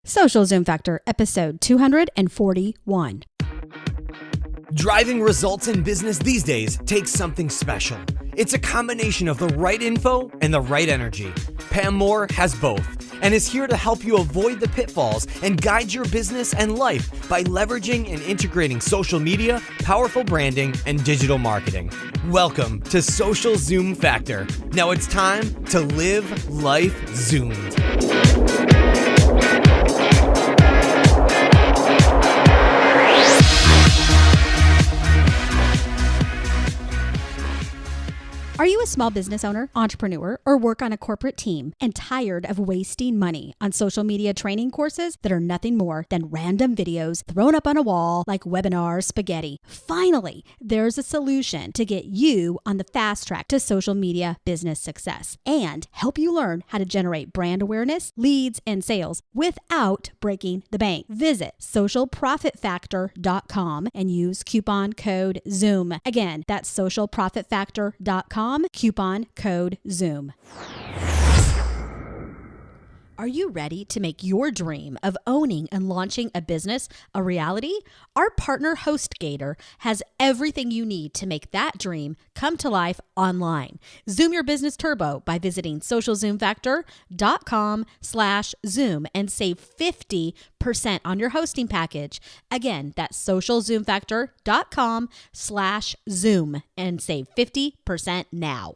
Social Zoom Factor, episode 241. Driving results in business these days takes something special. It's a combination of the right info and the right energy. Pam Moore has both and is here to help you avoid the pitfalls and guide your business and life by leveraging and integrating social media, powerful branding, and digital marketing. Welcome to Social Zoom Factor. Now it's time to live life zoomed. Are you a small business owner, entrepreneur, or work on a corporate team and tired of wasting money on social media training courses that are nothing more than random videos thrown up on a wall like webinar spaghetti? Finally, there's a solution to get you on the fast track to social media business success and help you learn how to generate brand awareness, leads, and sales without breaking the bank. Visit socialprofitfactor.com and use coupon code ZOOM. Again, that's socialprofitfactor.com. Coupon code ZOOM. Are you ready to make your dream of owning and launching a business a reality? Our partner Hostgator has everything you need to make that dream come to life online. Zoom your business turbo by visiting socialzoomfactor.com/Zoom and save 50% on your hosting package. Again, that's socialzoomfactor.com/Zoom and save 50% now.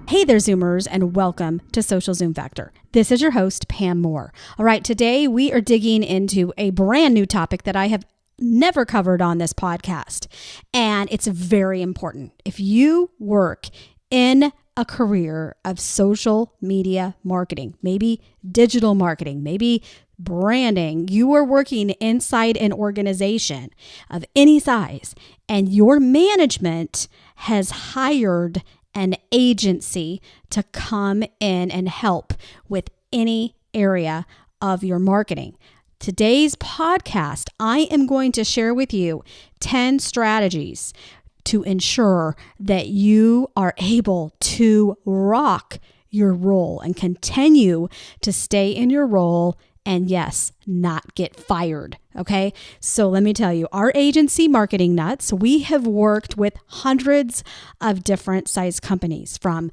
Hey there, Zoomers, and welcome to Social Zoom Factor. This is your host, Pam Moore. All right, today we are digging into a brand new topic that I have never covered on this podcast, and it's very important. If you work in a career of social media marketing, maybe digital marketing, maybe branding, you are working inside an organization of any size, and your management has hired an agency to come in and help with any area of your marketing. Today's podcast, I am going to share with you 10 strategies to ensure that you are able to rock your role and continue to stay in your role and yes, not get fired. Okay. So let me tell you, our agency, Marketing Nuts, we have worked with hundreds of different size companies from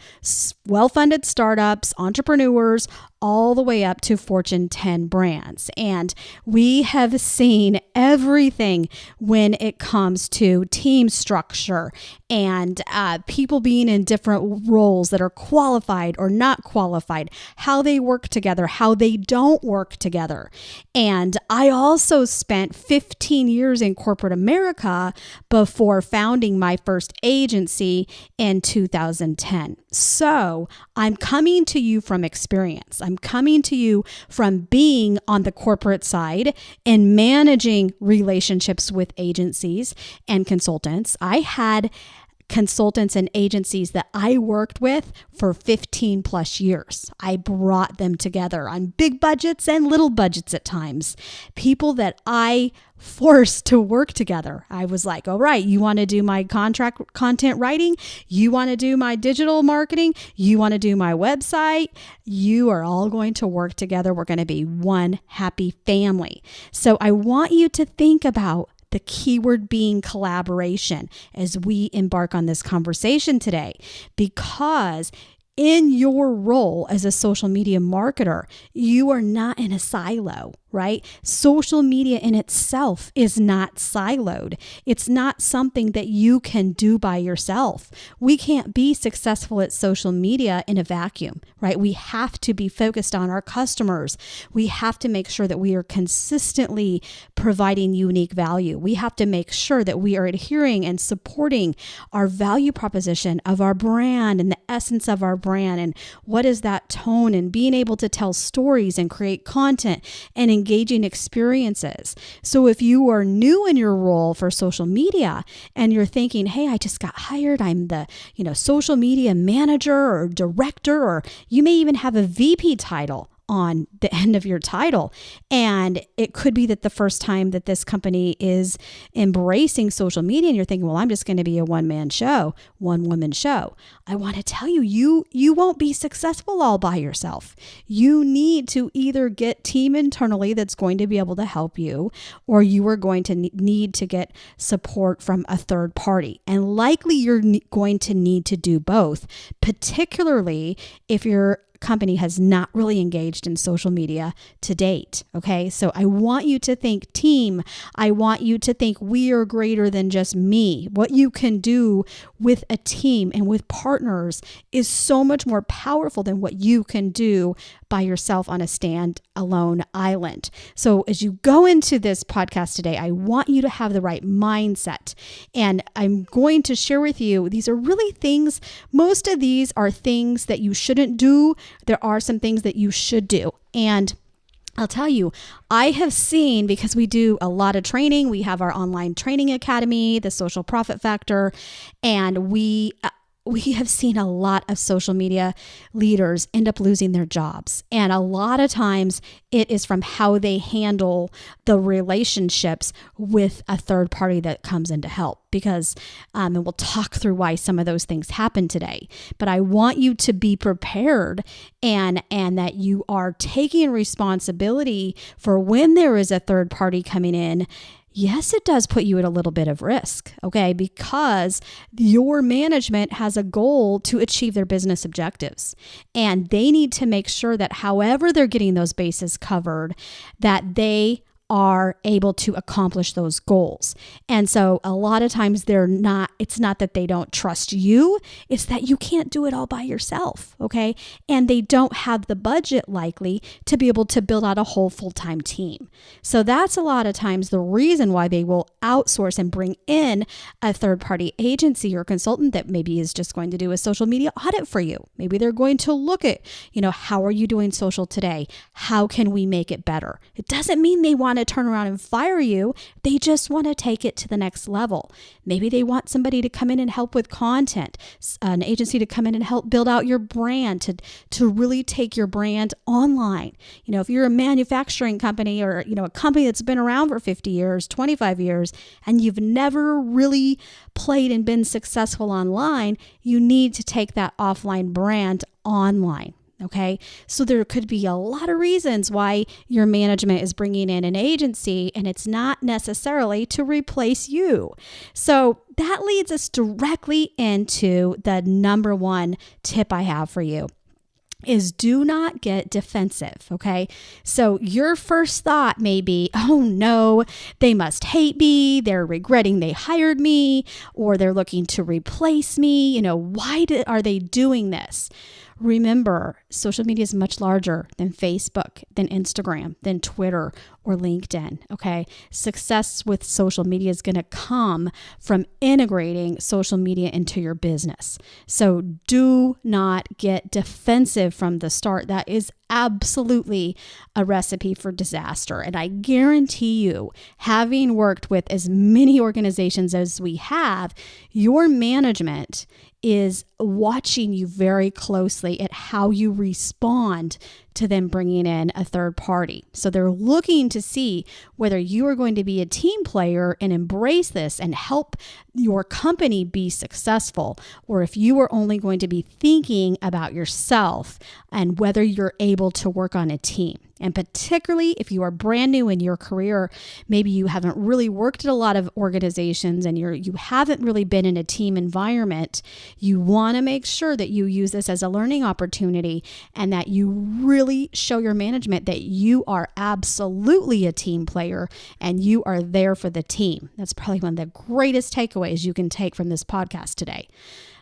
well-funded startups, entrepreneurs, all the way up to Fortune 10 brands. And we have seen everything when it comes to team structure and people being in different roles that are qualified or not qualified, how they work together, how they don't work together. And I also spent 15 years in corporate America before founding my first agency in 2010. So I'm coming to you from experience. I'm coming to you from being on the corporate side and managing relationships with agencies and consultants. I had consultants and agencies that I worked with for 15 plus years. I brought them together on big budgets and little budgets at times. People that I forced to work together. I was like, all right, you want to do my content writing? You want to do my digital marketing? You want to do my website? You are all going to work together. We're going to be one happy family. So I want you to think about the keyword being collaboration as we embark on this conversation today, because in your role as a social media marketer, you are not in a silo, right? Social media in itself is not siloed. It's not something that you can do by yourself. We can't be successful at social media in a vacuum, right? We have to be focused on our customers. We have to make sure that we are consistently providing unique value. We have to make sure that we are adhering and supporting our value proposition of our brand and the essence of our brand and what is that tone, and being able to tell stories and create content and engaging experiences. So if you are new in your role for social media and you're thinking, hey, I just got hired, I'm the social media manager or director, or you may even have a VP title. on the end of your title. And it could be that the first time that this company is embracing social media and you're thinking, well, I'm just going to be a one-man show, one-woman show. I want to tell you, you won't be successful all by yourself. You need to either get team internally that's going to be able to help you, or you are going to need to get support from a third party. And likely you're going to need to do both, particularly if your company has not really engaged in social media to date. Okay. So I want you to think team. I want you to think we are greater than just me. What you can do with a team and with partners is so much more powerful than what you can do by yourself on a stand-alone island. So as you go into this podcast today, I want you to have the right mindset. And I'm going to share with you, these are really things, most of these are things that you shouldn't do. There are some things that you should do. And I'll tell you, I have seen, because we do a lot of training, we have our online training academy, the Social Profit Factor, and we have seen a lot of social media leaders end up losing their jobs. And a lot of times it is from how they handle the relationships with a third party that comes in to help. Because, and we'll talk through why some of those things happen today. But I want you to be prepared and that you are taking responsibility for when there is a third party coming in. Yes, it does put you at a little bit of risk, okay? Because your management has a goal to achieve their business objectives. And they need to make sure that however they're getting those bases covered, that they are able to accomplish those goals. And so a lot of times it's not that they don't trust you, it's that you can't do it all by yourself, okay? And they don't have the budget likely to be able to build out a whole full-time team. So that's a lot of times the reason why they will outsource and bring in a third-party agency or consultant that maybe is just going to do a social media audit for you. Maybe they're going to look at, how are you doing social today? How can we make it better? It doesn't mean they want to turn around and fire you. They just want to take it to the next level. Maybe they want somebody to come in and help with content, an agency to come in and help build out your brand, to really take your brand online. If you're a manufacturing company or, a company that's been around for 50 years, 25 years, and you've never really played and been successful online, you need to take that offline brand online. Okay, so there could be a lot of reasons why your management is bringing in an agency, and it's not necessarily to replace you. So that leads us directly into the number one tip I have for you. Is do not get defensive, okay? So your first thought may be, oh no, they must hate me, they're regretting they hired me, or they're looking to replace me. Why are they doing this? Remember, social media is much larger than Facebook, than Instagram, than Twitter or LinkedIn, okay? Success with social media is going to come from integrating social media into your business. So do not get defensive from the start. That is absolutely a recipe for disaster. And I guarantee you, having worked with as many organizations as we have, your management is watching you very closely at how you respond to them bringing in a third party. So they're looking to see whether you are going to be a team player and embrace this and help your company be successful, or if you are only going to be thinking about yourself and whether you're able to work on a team. And particularly if you are brand new in your career, maybe you haven't really worked at a lot of organizations and you haven't really been in a team environment, you want to make sure that you use this as a learning opportunity and that you really show your management that you are absolutely a team player and you are there for the team. That's probably one of the greatest takeaways you can take from this podcast today.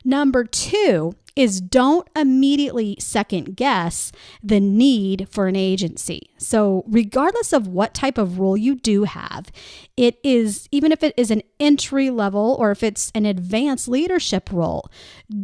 Number 2 is don't immediately second guess the need for an agency. So regardless of what type of role you do have, it is, even if it is an entry level or if it's an advanced leadership role,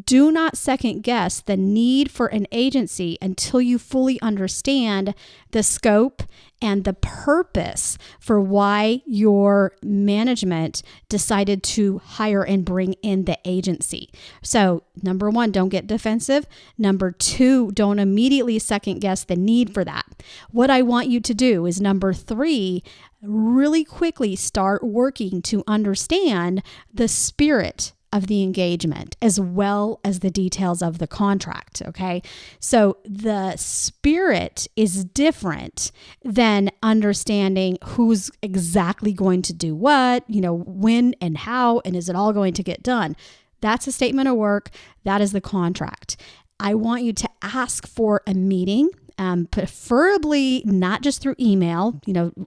do not second guess the need for an agency until you fully understand the scope and the purpose for why your management decided to hire and bring in the agency. So, number one, don't get defensive. Number two, don't immediately second guess the need for that. What I want you to do is number three, really quickly start working to understand the spirit of the engagement as well as the details of the contract. Okay. So the spirit is different than understanding who's exactly going to do what, when and how, and is it all going to get done? That's a statement of work. That is the contract. I want you to ask for a meeting. Preferably not just through email.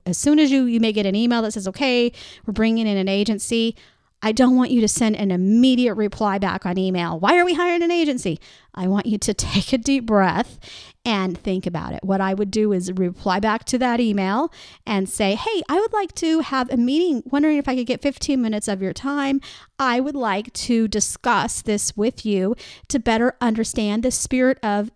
As soon as you may get an email that says, okay, we're bringing in an agency, I don't want you to send an immediate reply back on email. Why are we hiring an agency? I want you to take a deep breath and think about it. What I would do is reply back to that email and say, hey, I would like to have a meeting, wondering if I could get 15 minutes of your time. I would like to discuss this with you to better understand the spirit of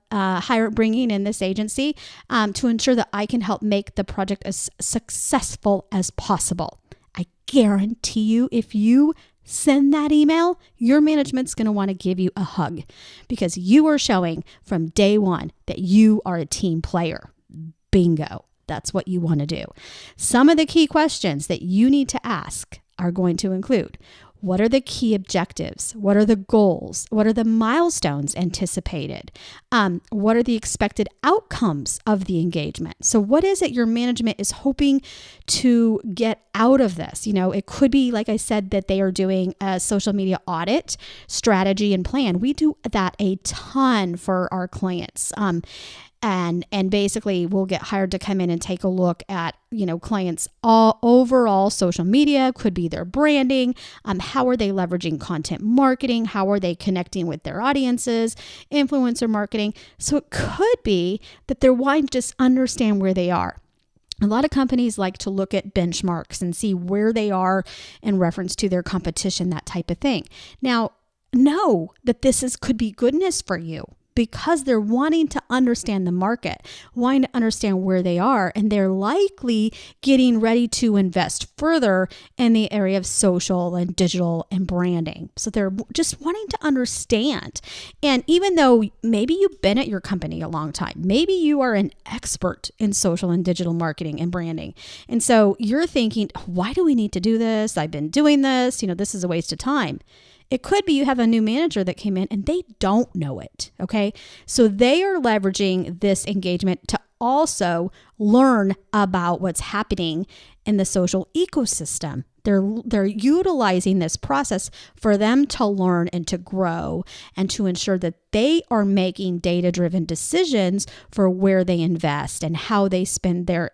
bringing in this agency to ensure that I can help make the project as successful as possible. I guarantee you, if you send that email, your management's going to want to give you a hug because you are showing from day one that you are a team player. Bingo. That's what you want to do. Some of the key questions that you need to ask are going to include: what are the key objectives? What are the goals? What are the milestones anticipated? What are the expected outcomes of the engagement? So what is it your management is hoping to get out of this? It could be, like I said, that they are doing a social media audit, strategy, and plan. We do that a ton for our clients. And basically we'll get hired to come in and take a look at, clients' all overall social media, could be their branding, how are they leveraging content marketing, how are they connecting with their audiences, influencer marketing. So it could be that they're wanting to just understand where they are. A lot of companies like to look at benchmarks and see where they are in reference to their competition, that type of thing. Now, know that could be goodness for you, because they're wanting to understand the market, wanting to understand where they are, and they're likely getting ready to invest further in the area of social and digital and branding. So they're just wanting to understand. And even though maybe you've been at your company a long time, maybe you are an expert in social and digital marketing and branding. And so you're thinking, why do we need to do this? I've been doing this, this is a waste of time. It could be you have a new manager that came in and they don't know it, okay? So they are leveraging this engagement to also learn about what's happening in the social ecosystem. They're utilizing this process for them to learn and to grow and to ensure that they are making data-driven decisions for where they invest and how they spend their,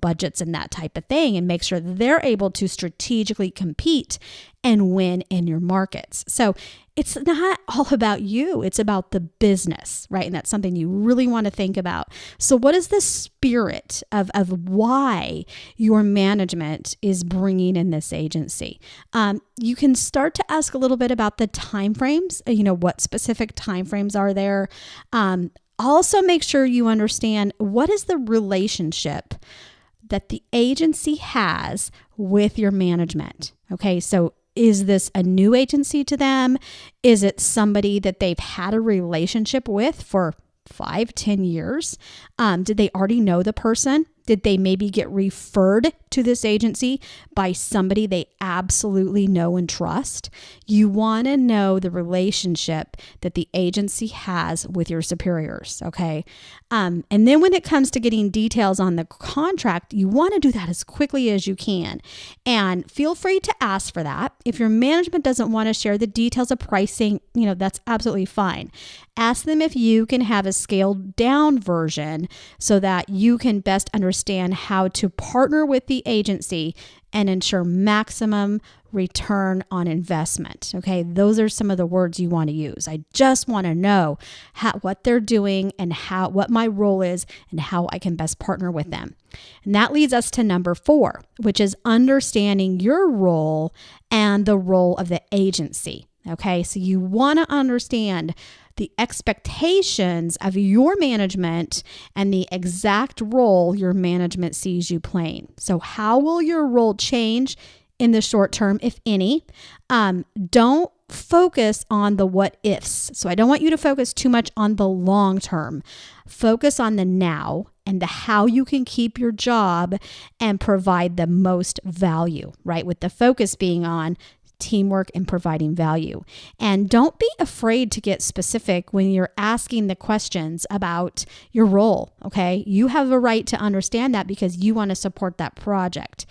budgets and that type of thing, and make sure that they're able to strategically compete and win in your markets. So it's not all about you. It's about the business, right? And that's something you really want to think about. So what is the spirit of why your management is bringing in this agency? You can start to ask a little bit about the timeframes, what specific timeframes are there. Also make sure you understand what is the relationship that the agency has with your management. Okay, so is this a new agency to them? Is it somebody that they've had a relationship with for 5-10 years? Did they already know the person? Did they maybe get referred to this agency by somebody they absolutely know and trust? You want to know the relationship that the agency has with your superiors, okay? And then when it comes to getting details on the contract, you want to do that as quickly as you can. And feel free to ask for that. If your management doesn't want to share the details of pricing, that's absolutely fine. Ask them if you can have a scaled down version so that you can best understand how to partner with the agency and ensure maximum return on investment. Okay, those are some of the words you want to use. I just want to know what they're doing and what my role is and how I can best partner with them. And that leads us to number 4, which is understanding your role and the role of the agency. Okay, so you want to understand the expectations of your management and the exact role your management sees you playing. So how will your role change in the short term, if any? Don't focus on the what ifs. So I don't want you to focus too much on the long term. Focus on the now and the how you can keep your job and provide the most value, right? With the focus being on teamwork and providing value. And don't be afraid to get specific when you're asking the questions about your role, okay? You have a right to understand that because you want to support that project.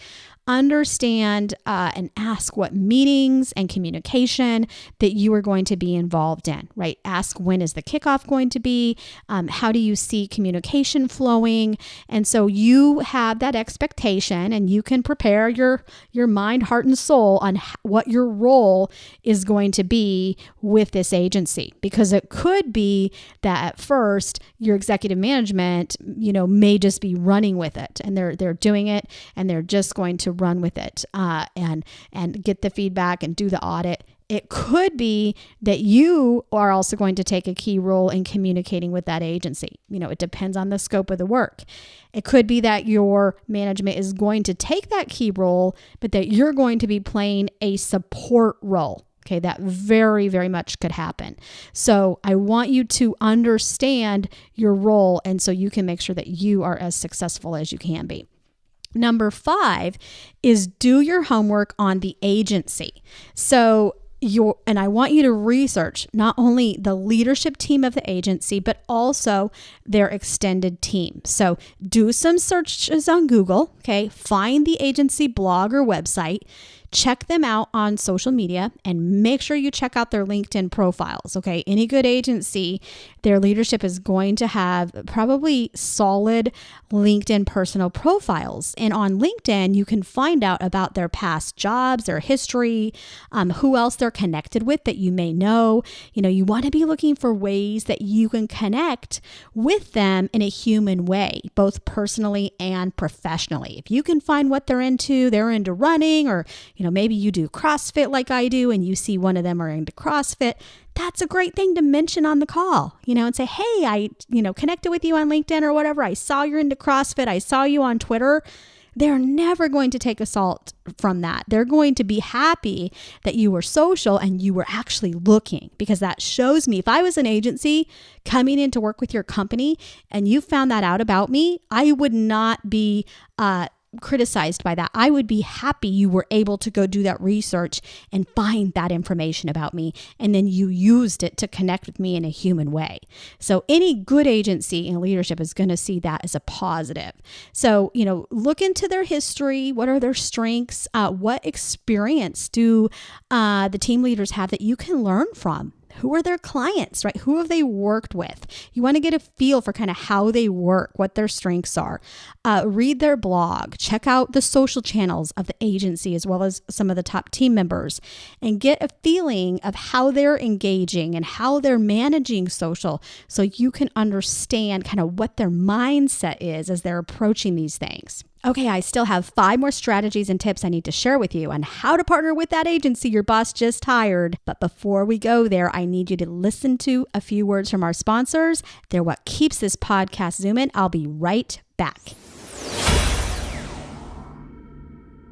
Understand and ask what meetings and communication that you are going to be involved in, right? Ask, when is the kickoff going to be? How do you see communication flowing? And so you have that expectation and you can prepare your mind, heart, and soul on what your role is going to be with this agency. Because it could be that at first your executive management, may just be running with it and they're doing it and they're just going to run with it and get the feedback and do the audit. It could be that you are also going to take a key role in communicating with that agency. It depends on the scope of the work. It could be that your management is going to take that key role, but that you're going to be playing a support role. Okay, that very, very much could happen. So I want you to understand your role, and so you can make sure that you are as successful as you can be. Number 5 is do your homework on the agency. So I want you to research not only the leadership team of the agency, but also their extended team. So do some searches on Google, okay? Find the agency blog or website. Check them out on social media and make sure you check out their LinkedIn profiles, okay? Any good agency, their leadership is going to have probably solid LinkedIn personal profiles. And on LinkedIn, you can find out about their past jobs, their history, who else they're connected with that you may know. You want to be looking for ways that you can connect with them in a human way, both personally and professionally. If you can find what they're into running, or maybe you do CrossFit like I do and you see one of them are into CrossFit, that's a great thing to mention on the call, and say, hey, I, connected with you on LinkedIn or whatever. I saw you're into CrossFit. I saw you on Twitter. They're never going to take assault from that. They're going to be happy that you were social and you were actually looking, because that shows me, if I was an agency coming in to work with your company and you found that out about me, I would not be criticized by that. I would be happy you were able to go do that research and find that information about me, and then you used it to connect with me in a human way. So any good agency and leadership is going to see that as a positive. So, look into their history. What are their strengths? What experience do the team leaders have that you can learn from? Who are their clients, right? Who have they worked with? You want to get a feel for kind of how they work, what their strengths are. Read their blog, check out the social channels of the agency as well as some of the top team members, and get a feeling of how they're engaging and how they're managing social, so you can understand kind of what their mindset is as they're approaching these things. Okay, I still have 5 more strategies and tips I need to share with you on how to partner with that agency your boss just hired. But before we go there, I need you to listen to a few words from our sponsors. They're what keeps this podcast zooming. I'll be right back.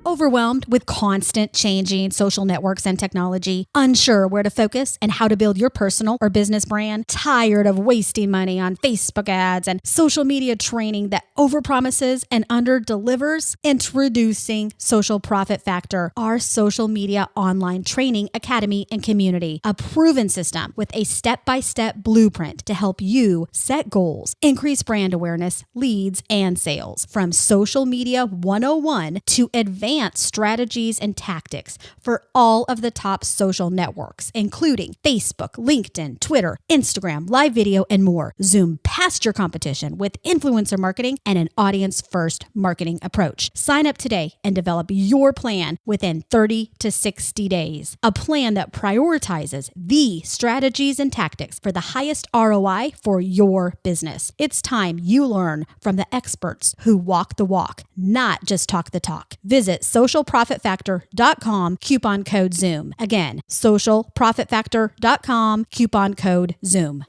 Overwhelmed with constant changing social networks and technology, unsure where to focus and how to build your personal or business brand, tired of wasting money on Facebook ads and social media training that overpromises and underdelivers? Introducing Social Profit Factor, our social media online training academy and community, a proven system with a step-by-step blueprint to help you set goals, increase brand awareness, leads, and sales. From Social Media 101 to advanced strategies and tactics for all of the top social networks, including Facebook, LinkedIn, Twitter, Instagram, live video, and more. Zoom past your competition with influencer marketing and an audience-first marketing approach. Sign up today and develop your plan within 30 to 60 days. A plan that prioritizes the strategies and tactics for the highest ROI for your business. It's time you learn from the experts who walk the walk, not just talk the talk. Visit socialprofitfactor.com, coupon code Zoom. Again, socialprofitfactor.com, coupon code Zoom.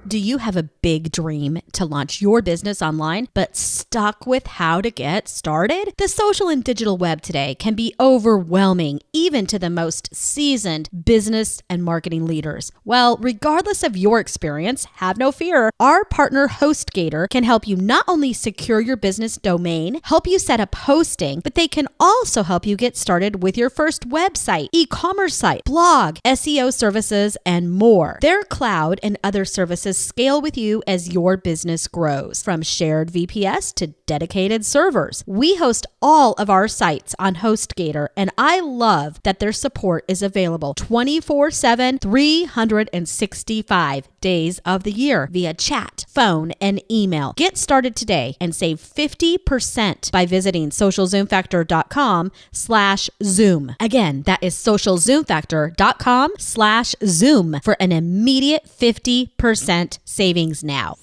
Do you have a big dream to launch your business online, but stuck with how to get started? The social and digital web today can be overwhelming, even to the most seasoned business and marketing leaders. Well, regardless of your experience, have no fear. Our partner Hostgator can help you not only secure your business domain, help you set up hosting, but they can also help you get started with your first website, e-commerce site, blog, SEO services, and more. Their cloud and other services scale with you as your business grows, from shared VPS to dedicated servers. We host all of our sites on Hostgator, and I love that their support is available 24/7, 365 days of the year via chat, phone, and email. Get started today and save 50% by visiting socialzoomfactor.com/Zoom. Again, that is socialzoomfactor.com/Zoom for an immediate 50% savings now.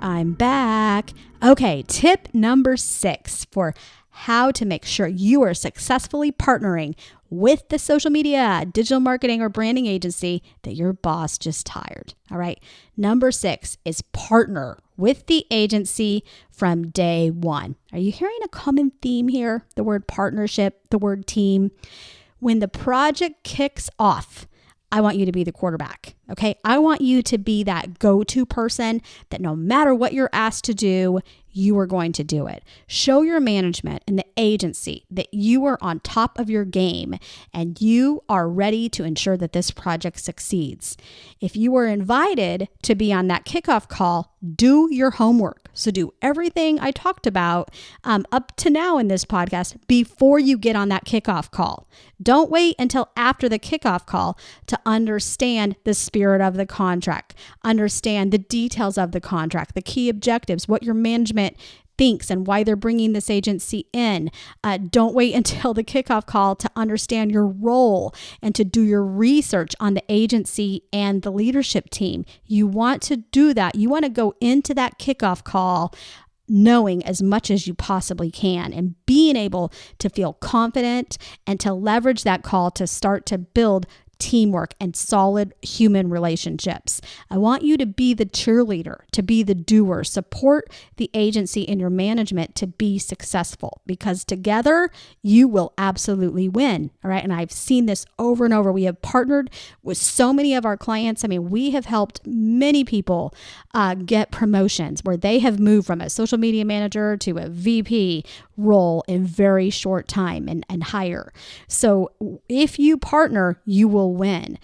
I'm back. Okay, tip number 6 for how to make sure you are successfully partnering with the social media, digital marketing, or branding agency that your boss just hired. All right. Number 6 is partner with the agency from day one. Are you hearing a common theme here? The word partnership, the word team. When the project kicks off, I want you to be the quarterback, okay? I want you to be that go-to person that no matter what you're asked to do, you are going to do it. Show your management and the agency that you are on top of your game and you are ready to ensure that this project succeeds. If you were invited to be on that kickoff call, do your homework. So do everything I talked about up to now in this podcast before you get on that kickoff call. Don't wait until after the kickoff call to understand the spirit of the contract, understand the details of the contract, the key objectives, what your management thinks and why they're bringing this agency in. Don't wait until the kickoff call to understand your role and to do your research on the agency and the leadership team. You want to do that. You want to go into that kickoff call knowing as much as you possibly can and being able to feel confident and to leverage that call to start to build teamwork and solid human relationships. I want you to be the cheerleader, to be the doer, support the agency and your management to be successful, because together you will absolutely win. All right. And I've seen this over and over. We have partnered with so many of our clients. I mean, we have helped many people get promotions where they have moved from a social media manager to a VP role in very short time and higher. So if you partner, you will win.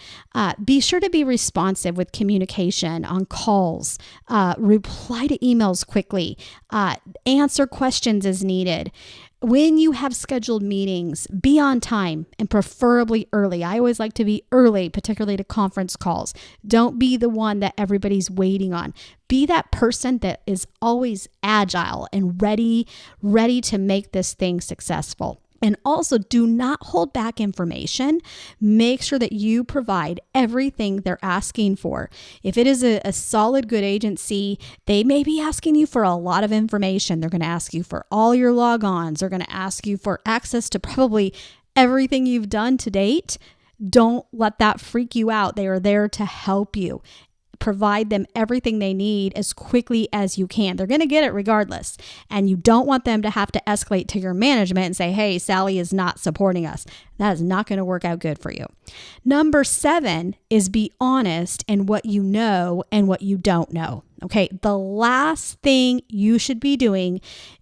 Be sure to be responsive with communication on calls, reply to emails quickly, answer questions as needed. When you have scheduled meetings, be on time and preferably early. I always like to be early, particularly to conference calls. Don't be the one that everybody's waiting on. Be that person that is always agile and ready to make this thing successful. And also, do not hold back information. Make sure that you provide everything they're asking for. If it is a solid, good agency, they may be asking you for a lot of information. They're going to ask you for all your logons. They're going to ask you for access to probably everything you've done to date. Don't let that freak you out. They are there to help you. Provide them everything they need as quickly as you can. They're going to get it regardless. And you don't want them to have to escalate to your management and say, hey, Sally is not supporting us. That is not going to work out good for you. Number 7 is be honest in what you know and what you don't know. Okay. The last thing you should be doing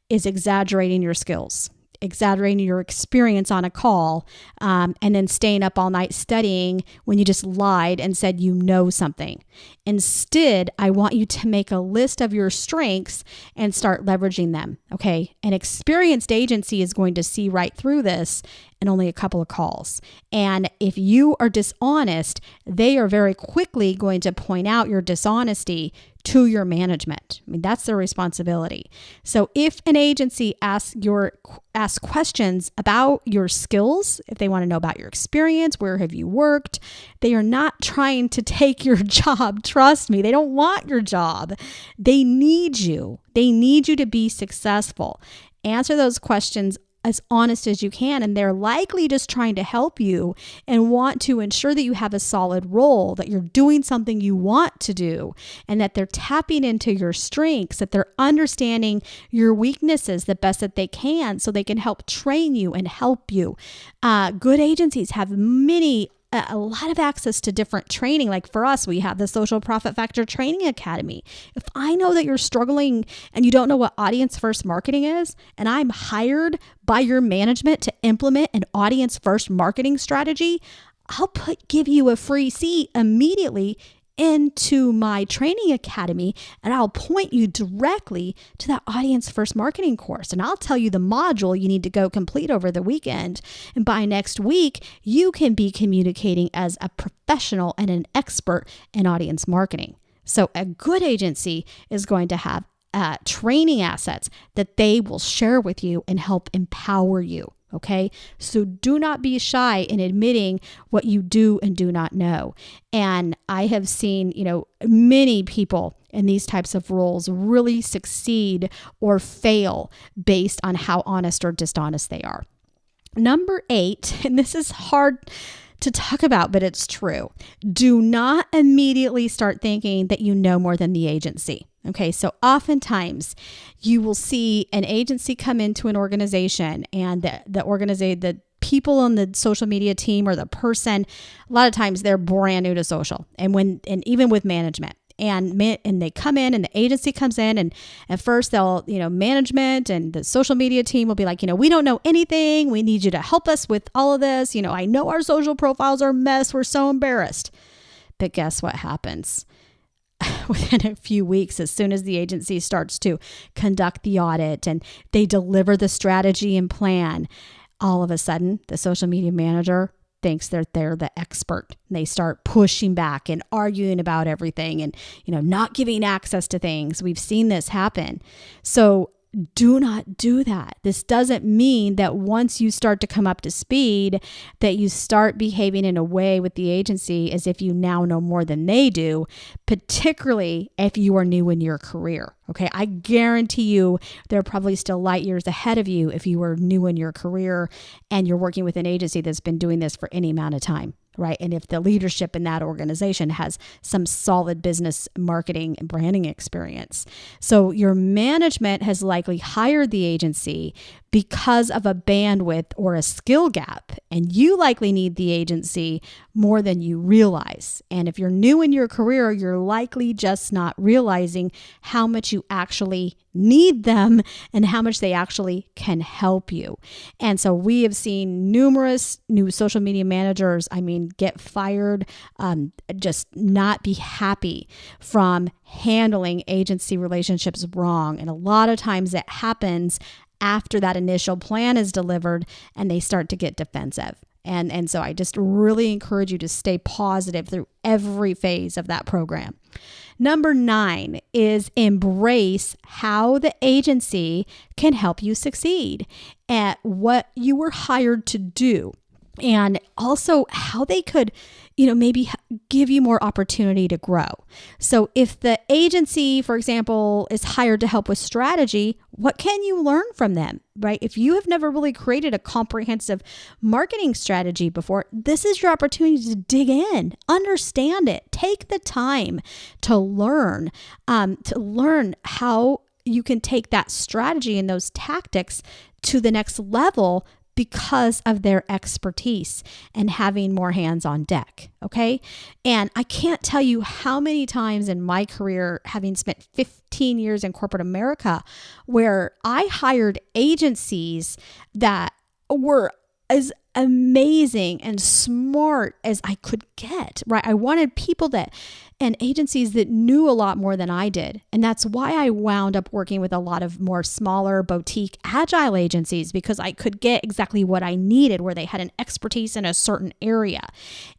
is exaggerating your skills, exaggerating your experience on a call, and then staying up all night studying when you just lied and said you know something. Instead, I want you to make a list of your strengths and start leveraging them, okay? An experienced agency is going to see right through this and only a couple of calls. And if you are dishonest, they are very quickly going to point out your dishonesty to your management. I mean, that's their responsibility. So if an agency asks questions about your skills, if they want to know about your experience, where have you worked, they are not trying to take your job. Trust me, they don't want your job. They need you. They need you to be successful. Answer those questions as honest as you can, and they're likely just trying to help you and want to ensure that you have a solid role, that you're doing something you want to do, and that they're tapping into your strengths, that they're understanding your weaknesses the best that they can so they can help train you and help you. Good agencies have a lot of access to different training. Like for us, we have the Social Profit Factor Training Academy. If I know that you're struggling and you don't know what audience first marketing is, and I'm hired by your management to implement an audience first marketing strategy, I'll give you a free seat immediately into my training academy, and I'll point you directly to that audience first marketing course. And I'll tell you the module you need to go complete over the weekend. And by next week, you can be communicating as a professional and an expert in audience marketing. So a good agency is going to have training assets that they will share with you and help empower you. Okay, so do not be shy in admitting what you do and do not know. And I have seen, many people in these types of roles really succeed or fail based on how honest or dishonest they are. Number 8, and this is hard to talk about, but it's true. Do not immediately start thinking that you know more than the agency. Okay, so oftentimes you will see an agency come into an organization, and the people on the social media team or the person, a lot of times they're brand new to social, and even with management. And they come in, and the agency comes in, and at first they'll, management and the social media team will be like, we don't know anything. We need you to help us with all of this. I know our social profiles are a mess. We're so embarrassed. But guess what happens? Within a few weeks, as soon as the agency starts to conduct the audit and they deliver the strategy and plan, all of a sudden the social media manager thinks they're the expert. They start pushing back and arguing about everything and, not giving access to things. We've seen this happen. So do not do that. This doesn't mean that once you start to come up to speed, that you start behaving in a way with the agency as if you now know more than they do, particularly if you are new in your career. Okay, I guarantee you there are probably still light years ahead of you if you are new in your career and you're working with an agency that's been doing this for any amount of time. Right. And if the leadership in that organization has some solid business marketing and branding experience. So your management has likely hired the agency because of a bandwidth or a skill gap. And you likely need the agency more than you realize. And if you're new in your career, you're likely just not realizing how much you actually need them and how much they actually can help you. And so we have seen numerous new social media managers, get fired, just not be happy from handling agency relationships wrong. And a lot of times it happens after that initial plan is delivered and they start to get defensive. And so I just really encourage you to stay positive through every phase of that program. Number 9 is embrace how the agency can help you succeed at what you were hired to do. And also how they could, maybe give you more opportunity to grow. So if the agency, for example, is hired to help with strategy, what can you learn from them, right? If you have never really created a comprehensive marketing strategy before, this is your opportunity to dig in, understand it, take the time to learn how you can take that strategy and those tactics to the next level because of their expertise and having more hands on deck. Okay. And I can't tell you how many times in my career, having spent 15 years in corporate America, where I hired agencies that were as amazing and smart as I could get, right? I wanted people and agencies that knew a lot more than I did. And that's why I wound up working with a lot of more smaller boutique agile agencies, because I could get exactly what I needed where they had an expertise in a certain area.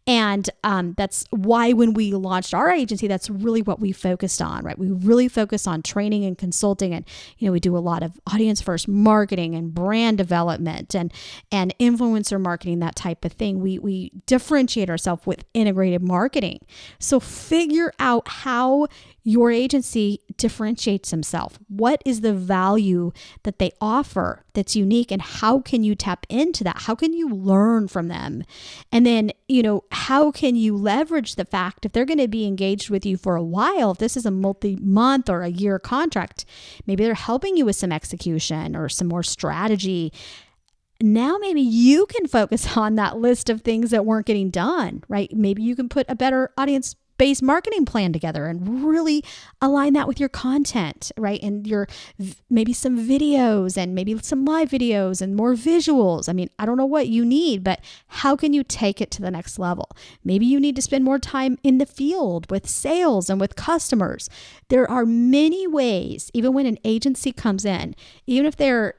And that's why when we launched our agency, that's really what we focused on, right? We really focus on training and consulting. And, we do a lot of audience first marketing and brand development and influencer marketing, that type of thing. We differentiate ourselves with integrated marketing. So figure out how your agency differentiates themselves. What is the value that they offer that's unique, and how can you tap into that? How can you learn from them? And then, how can you leverage the fact if they're going to be engaged with you for a while, if this is a multi-month or a year contract, maybe they're helping you with some execution or some more strategy. Now maybe you can focus on that list of things that weren't getting done, right? Maybe you can put a better audience-based marketing plan together and really align that with your content, right? And your maybe some videos and maybe some live videos and more visuals. I mean, I don't know what you need, but how can you take it to the next level? Maybe you need to spend more time in the field with sales and with customers. There are many ways, even when an agency comes in, even if they're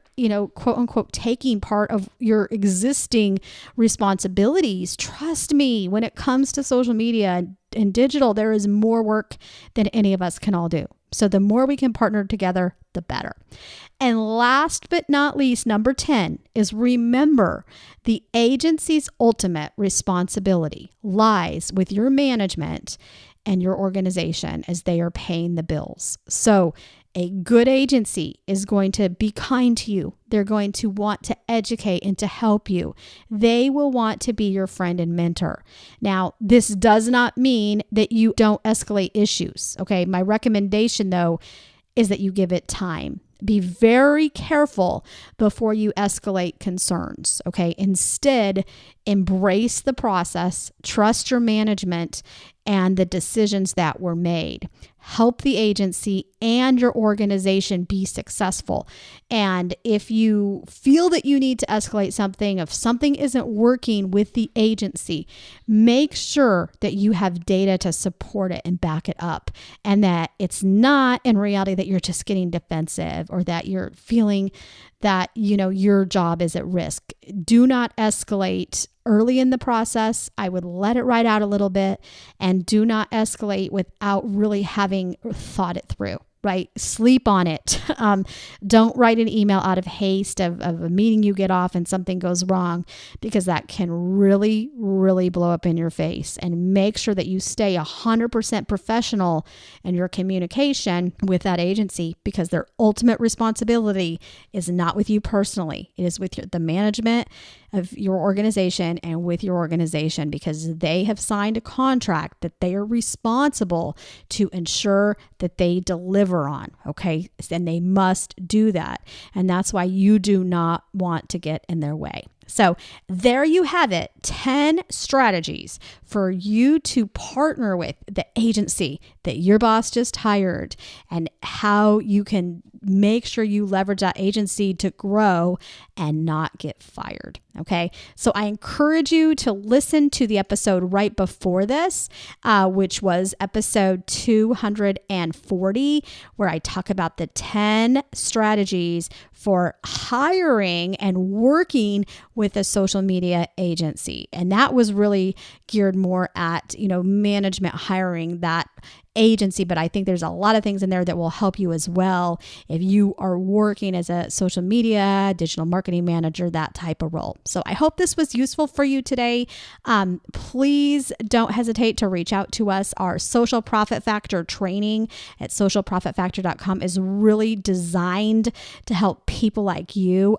quote unquote, taking part of your existing responsibilities. Trust me, when it comes to social media and digital, there is more work than any of us can all do. So the more we can partner together, the better. And last but not least, number 10 is remember the agency's ultimate responsibility lies with your management and your organization as they are paying the bills. So a good agency is going to be kind to you. They're going to want to educate and to help you. They will want to be your friend and mentor. Now, this does not mean that you don't escalate issues. Okay. My recommendation though, is that you give it time. Be very careful before you escalate concerns. Okay. Instead, embrace the process, trust your management and the decisions that were made. Help the agency and your organization be successful. And if you feel that you need to escalate something, if something isn't working with the agency, make sure that you have data to support it and back it up. And that it's not in reality that you're just getting defensive or that you're feeling that, your job is at risk. Do not escalate early in the process. I would let it ride out a little bit and do not escalate without really having thought it through. Right? Sleep on it. Don't write an email out of haste of a meeting you get off and something goes wrong, because that can really, really blow up in your face. And make sure that you stay 100% professional in your communication with that agency, because their ultimate responsibility is not with you personally. It is with the management of your organization and with your organization, because they have signed a contract that they are responsible to ensure that they deliver on. Okay. And they must do that. And that's why you do not want to get in their way. So there you have it, 10 strategies for you to partner with the agency that your boss just hired, and how you can make sure you leverage that agency to grow and not get fired. Okay. So I encourage you to listen to the episode right before this, which was episode 240, where I talk about the 10 strategies for hiring and working with a social media agency. And that was really geared more at, management hiring that agency, but I think there's a lot of things in there that will help you as well if you are working as a social media, digital marketing manager, that type of role. So I hope this was useful for you today. Please don't hesitate to reach out to us. Our Social Profit Factor training at socialprofitfactor.com is really designed to help people like you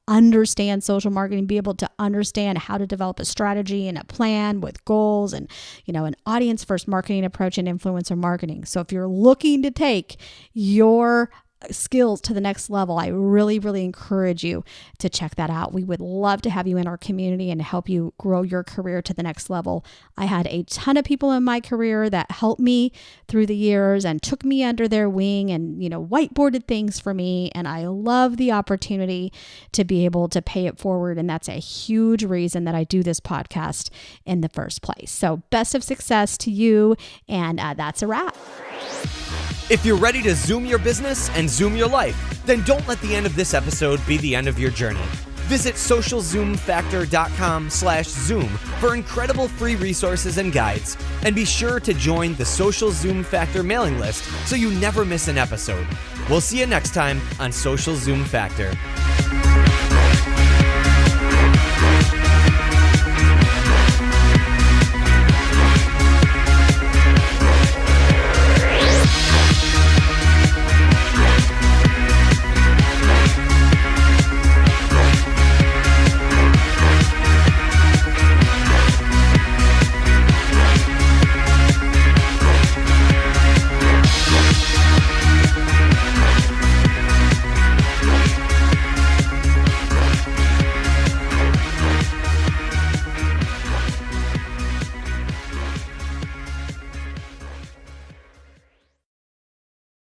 understand social marketing, be able to understand how to develop a strategy and a plan with goals and, an audience first marketing approach and influencer marketing. So if you're looking to take your skills to the next level, I really, really encourage you to check that out. We would love to have you in our community and help you grow your career to the next level. I had a ton of people in my career that helped me through the years and took me under their wing and, whiteboarded things for me. And I love the opportunity to be able to pay it forward. And that's a huge reason that I do this podcast in the first place. So best of success to you. And that's a wrap. If you're ready to zoom your business and zoom your life, then don't let the end of this episode be the end of your journey. Visit socialzoomfactor.com/zoom for incredible free resources and guides. And be sure to join the Social Zoom Factor mailing list so you never miss an episode. We'll see you next time on Social Zoom Factor.